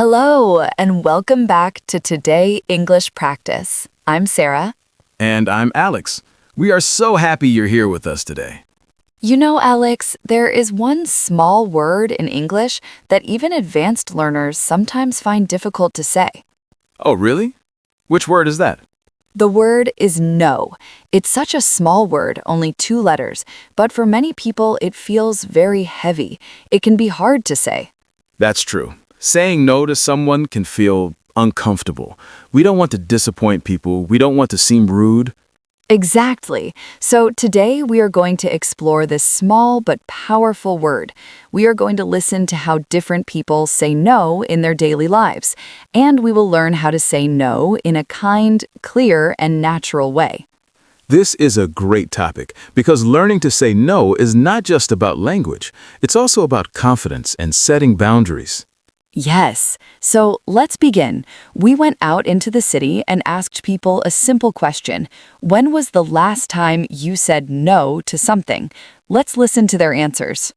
Hello, and welcome back to Today English Practice. I'm Sarah. And I'm Alex. We are so happy you're here with us today. You know, Alex, there is one small word in English that even advanced learners sometimes find difficult to say. Oh, really? Which word is that? The word is no. It's such a small word, only 2 letters, but for many people it feels very heavy. It can be hard to say. That's true. Saying no to someone can feel uncomfortable. We don't want to disappoint people. We don't want to seem rude. Exactly. So today we are going to explore this small but powerful word. We are going to listen to how different people say no in their daily lives, and we will learn how to say no in a kind, clear, and natural way. This is a great topic because learning to say no is not just about language. It's also about confidence and setting boundaries. Yes. So let's begin. We went out into the city and asked people a simple question. When was the last time you said no to something? Let's listen to their answers.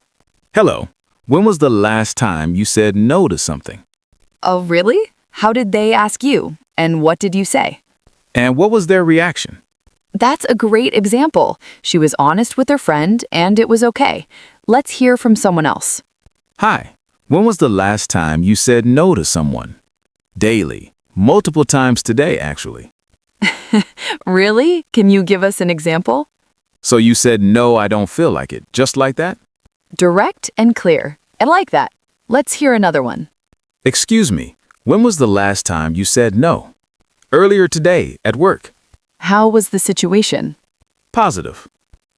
Hello. When was the last time you said no to something? Oh, really? How did they ask you? And what did you say? And what was their reaction? That's a great example. She was honest with her friend, and it was okay. Let's hear from someone else. Hi. When was the last time you said no to someone? Daily. Multiple times today, actually. Really? Can you give us an example? So you said, no, I don't feel like it. Just like that? Direct and clear. I like that. Let's hear another one. Excuse me. When was the last time you said no? Earlier today, at work. How was the situation? Positive.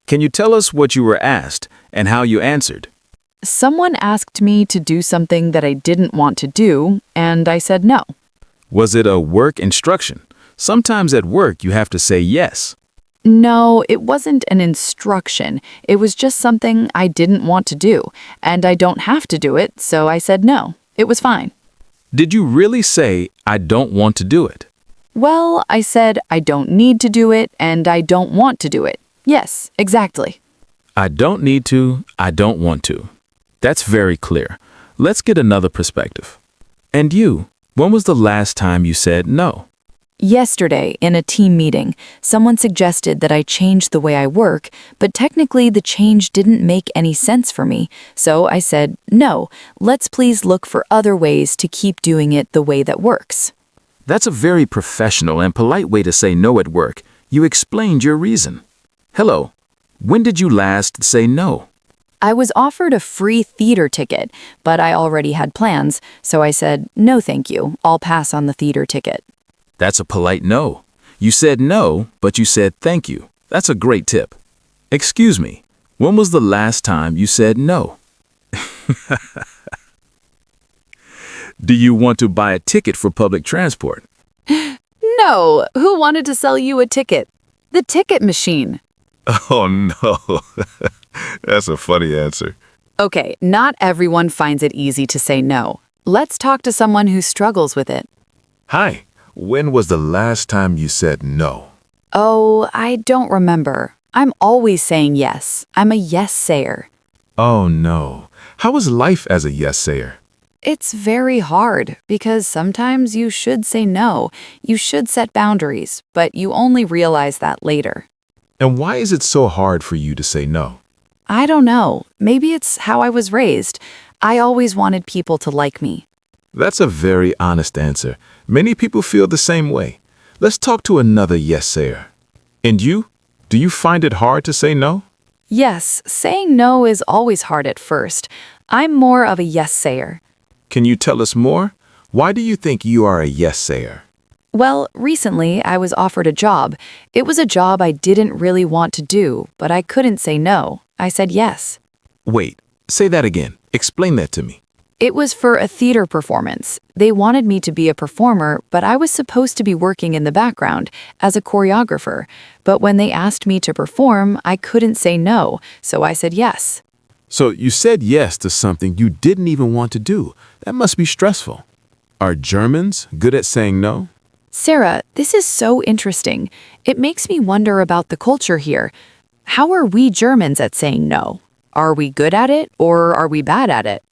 Can you tell us what you were asked and how you answered? Someone asked me to do something that I didn't want to do, and I said no. Was it a work instruction? Sometimes at work you have to say yes. No, it wasn't an instruction. It was just something I didn't want to do, and I don't have to do it, so I said no. It was fine. Did you really say, I don't want to do it? Well, I said I don't need to do it, and I don't want to do it. Yes, exactly. I don't need to, I don't want to. That's very clear. Let's get another perspective. And you, when was the last time you said no? Yesterday, in a team meeting, someone suggested that I change the way I work, but technically the change didn't make any sense for me. So I said, no, let's please look for other ways to keep doing it the way that works. That's a very professional and polite way to say no at work. You explained your reason. Hello. When did you last say no? I was offered a free theater ticket, but I already had plans, so I said, no thank you, I'll pass on the theater ticket. That's a polite no. You said no, but you said thank you. That's a great tip. Excuse me, when was the last time you said no? Do you want to buy a ticket for public transport? No, who wanted to sell you a ticket? The ticket machine. Oh, no. That's a funny answer. Okay, not everyone finds it easy to say no. Let's talk to someone who struggles with it. Hi, when was the last time you said no? Oh, I don't remember. I'm always saying yes. I'm a yes-sayer. Oh no. How is life as a yes-sayer? It's very hard because sometimes you should say no. You should set boundaries, but you only realize that later. And why is it so hard for you to say no? I don't know. Maybe it's how I was raised. I always wanted people to like me. That's a very honest answer. Many people feel the same way. Let's talk to another yes-sayer. And you? Do you find it hard to say no? Yes, saying no is always hard at first. I'm more of a yes-sayer. Can you tell us more? Why do you think you are a yes-sayer? Well, recently I was offered a job. It was a job I didn't really want to do, but I couldn't say no. I said yes. Wait, say that again. Explain that to me. It was for a theater performance. They wanted me to be a performer, but I was supposed to be working in the background as a choreographer. But when they asked me to perform, I couldn't say no, so I said yes. So you said yes to something you didn't even want to do. That must be stressful. Are Germans good at saying no? Sarah, this is so interesting. It makes me wonder about the culture here. How are we Germans at saying no? Are we good at it or are we bad at it?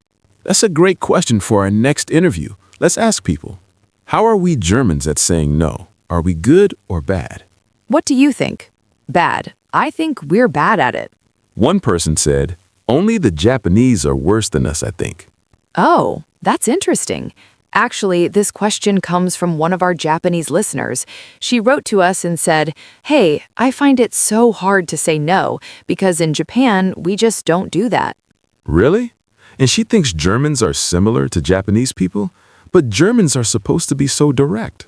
That's a great question for our next interview. Let's ask people, how are we Germans at saying no? Are we good or bad? What do you think? Bad. I think we're bad at it. One person said, only the Japanese are worse than us, I think. Oh, that's interesting. Actually, this question comes from one of our Japanese listeners. She wrote to us and said, "Hey, I find it so hard to say no because in Japan, we just don't do that." Really? And she thinks Germans are similar to Japanese people? But Germans are supposed to be so direct.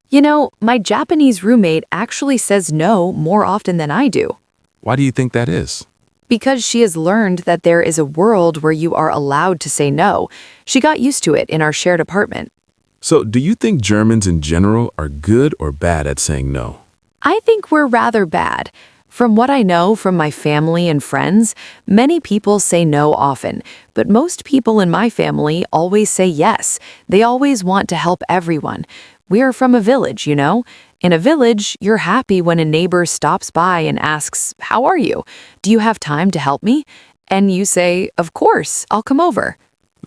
You know, my Japanese roommate actually says no more often than I do. Why do you think that is? Because she has learned that there is a world where you are allowed to say no. She got used to it in our shared apartment. So, do you think Germans in general are good or bad at saying no? I think we're rather bad. From what I know from my family and friends, many people say no often, but most people in my family always say yes. They always want to help everyone. We're from a village, you know? In a village, you're happy when a neighbor stops by and asks, "How are you? Do you have time to help me?" And you say, "Of course, I'll come over."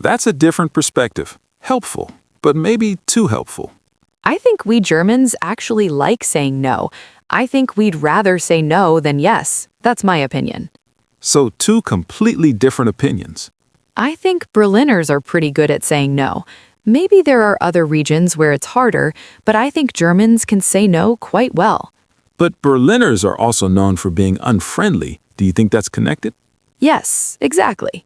That's a different perspective. Helpful, but maybe too helpful. I think we Germans actually like saying no. I think we'd rather say no than yes. That's my opinion. So, two completely different opinions. I think Berliners are pretty good at saying no. Maybe there are other regions where it's harder, but I think Germans can say no quite well. But Berliners are also known for being unfriendly. Do you think that's connected? Yes, exactly.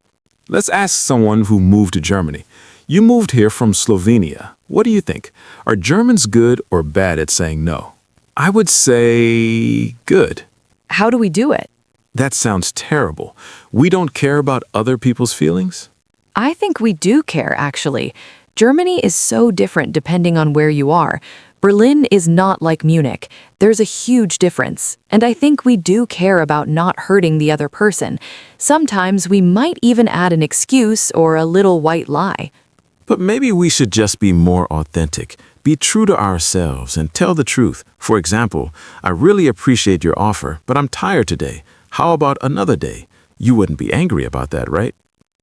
Let's ask someone who moved to Germany. You moved here from Slovenia. What do you think? Are Germans good or bad at saying no? I would say good. How do we do it? That sounds terrible. We don't care about other people's feelings? I think we do care, actually. Germany is so different depending on where you are. Berlin is not like Munich. There's a huge difference, and I think we do care about not hurting the other person. Sometimes we might even add an excuse or a little white lie. But maybe we should just be more authentic, be true to ourselves, and tell the truth. For example, I really appreciate your offer, but I'm tired today. How about another day? You wouldn't be angry about that, right?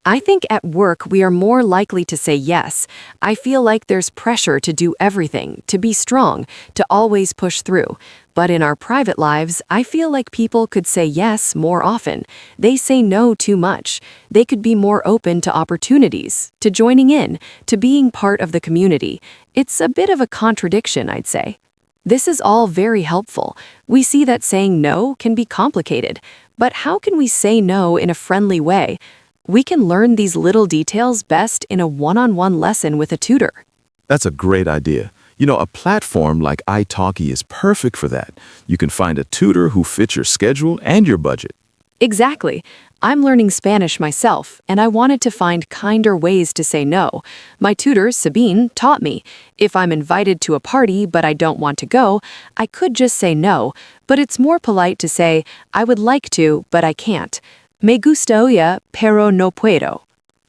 I think at work we are more likely to say yes. I feel like there's pressure to do everything, to be strong, to always push through. But in our private lives, I feel like people could say yes more often. They say no too much. They could be more open to opportunities, to joining in, to being part of the community. It's a bit of a contradiction, I'd say. This is all very helpful. We see that saying no can be complicated. But how can we say no in a friendly way? We can learn these little details best in a one-on-one lesson with a tutor. That's a great idea. You know, a platform like italki is perfect for that. You can find a tutor who fits your schedule and your budget. Exactly. I'm learning Spanish myself, and I wanted to find kinder ways to say no. My tutor, Sabine, taught me. If I'm invited to a party but I don't want to go, I could just say no, but it's more polite to say, "I would like to, but I can't." Me gustaría, pero no puedo.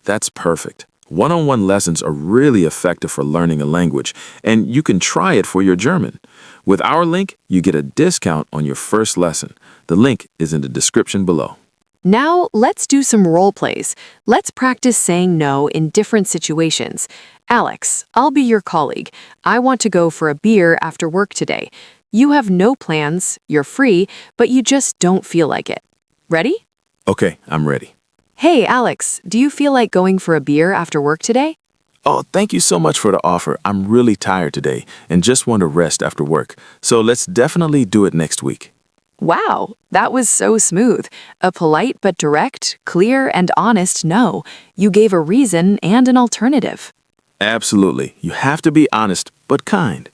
That's perfect. One-on-one lessons are really effective for learning a language, and you can try it for your German. With our link, you get a discount on your first lesson. The link is in the description below. Now, let's do some role plays. Let's practice saying no in different situations. Alex, I'll be your colleague. I want to go for a beer after work today. You have no plans, you're free, but you just don't feel like it. Ready? Okay, I'm ready. Hey, Alex, do you feel like going for a beer after work today? Oh, thank you so much for the offer. I'm really tired today and just want to rest after work. So let's definitely do it next week. Wow, that was so smooth. A polite but direct, clear, and honest no. You gave a reason and an alternative. Absolutely. You have to be honest, but kind.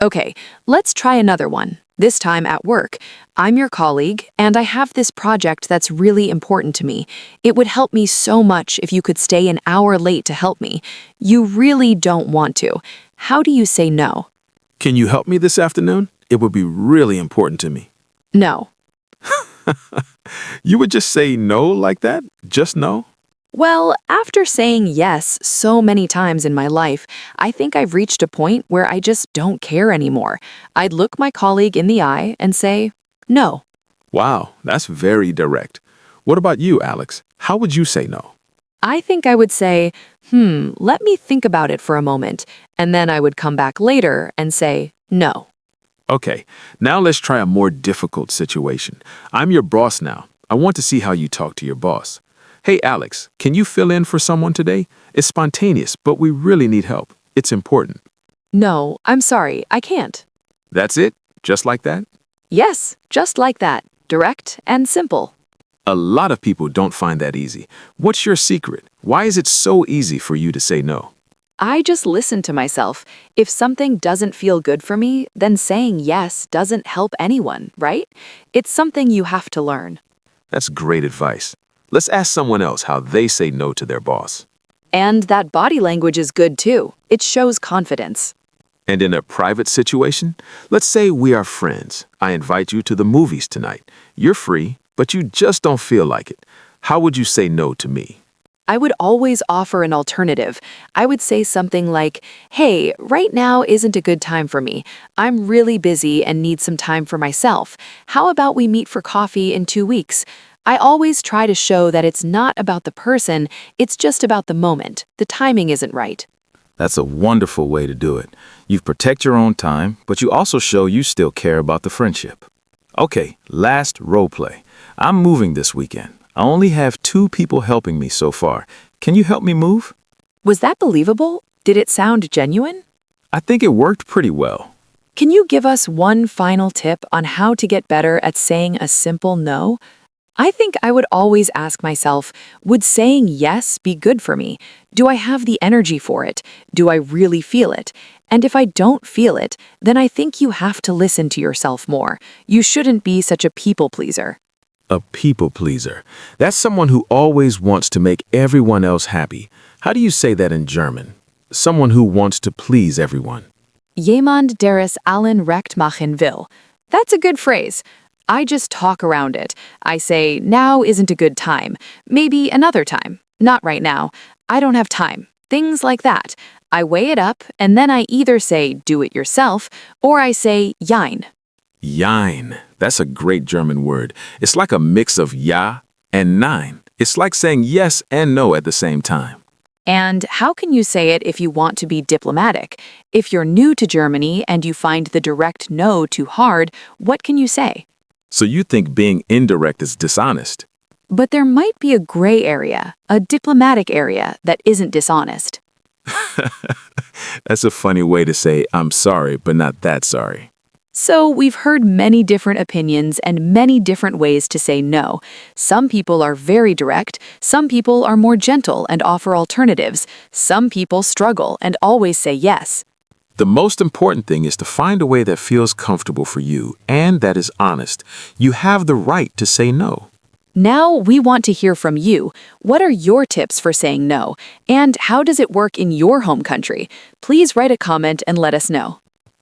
Okay, let's try another one. This time at work. I'm your colleague, and I have this project that's really important to me. It would help me so much if you could stay an hour late to help me. You really don't want to. How do you say no? Can you help me this afternoon? It would be really important to me. No. You would just say no like that? Just no? Well, after saying yes so many times in my life, I think I've reached a point where I just don't care anymore. I'd look my colleague in the eye and say, no. Wow, that's very direct. What about you, Alex? How would you say no? I think I would say, let me think about it for a moment, and then I would come back later and say, no. Okay, now let's try a more difficult situation. I'm your boss now. I want to see how you talk to your boss. Hey, Alex, can you fill in for someone today? It's spontaneous, but we really need help. It's important. No, I'm sorry, I can't. That's it? Just like that? Yes, just like that. Direct and simple. A lot of people don't find that easy. What's your secret? Why is it so easy for you to say no? I just listen to myself. If something doesn't feel good for me, then saying yes doesn't help anyone, right? It's something you have to learn. That's great advice. Let's ask someone else how they say no to their boss. And that body language is good too. It shows confidence. And in a private situation, let's say we are friends. I invite you to the movies tonight. You're free, but you just don't feel like it. How would you say no to me? I would always offer an alternative. I would say something like, hey, right now isn't a good time for me. I'm really busy and need some time for myself. How about we meet for coffee in 2 weeks? I always try to show that it's not about the person, it's just about the moment. The timing isn't right. That's a wonderful way to do it. You protect your own time, but you also show you still care about the friendship. Okay, last role play. I'm moving this weekend. I only have 2 people helping me so far. Can you help me move? Was that believable? Did it sound genuine? I think it worked pretty well. Can you give us one final tip on how to get better at saying a simple no? I think I would always ask myself, would saying yes be good for me? Do I have the energy for it? Do I really feel it? And if I don't feel it, then I think you have to listen to yourself more. You shouldn't be such a people pleaser. A people pleaser. That's someone who always wants to make everyone else happy. How do you say that in German? Someone who wants to please everyone. Jemand, der es allen recht machen will. That's a good phrase. I just talk around it. I say, now isn't a good time. Maybe another time. Not right now. I don't have time. Things like that. I weigh it up, and then I either say, do it yourself, or I say, jein. Jein. That's a great German word. It's like a mix of ja and nein. It's like saying yes and no at the same time. And how can you say it if you want to be diplomatic? If you're new to Germany and you find the direct no too hard, what can you say? So you think being indirect is dishonest? But there might be a gray area, a diplomatic area that isn't dishonest. That's a funny way to say I'm sorry, but not that sorry. So we've heard many different opinions and many different ways to say no. Some people are very direct, some people are more gentle and offer alternatives, some people struggle and always say yes. The most important thing is to find a way that feels comfortable for you and that is honest. You have the right to say no. Now we want to hear from you. What are your tips for saying no? And how does it work in your home country? Please write a comment and let us know.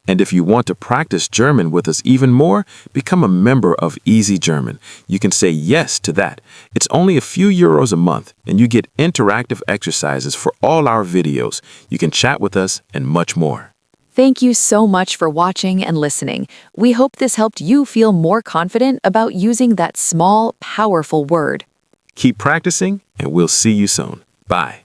And if you want to practice German with us even more, become a member of Easy German. You can say yes to that. It's only a few euros a month, and you get interactive exercises for all our videos. You can chat with us and much more. Thank you so much for watching and listening. We hope this helped you feel more confident about using that small, powerful word. Keep practicing, and we'll see you soon. Bye.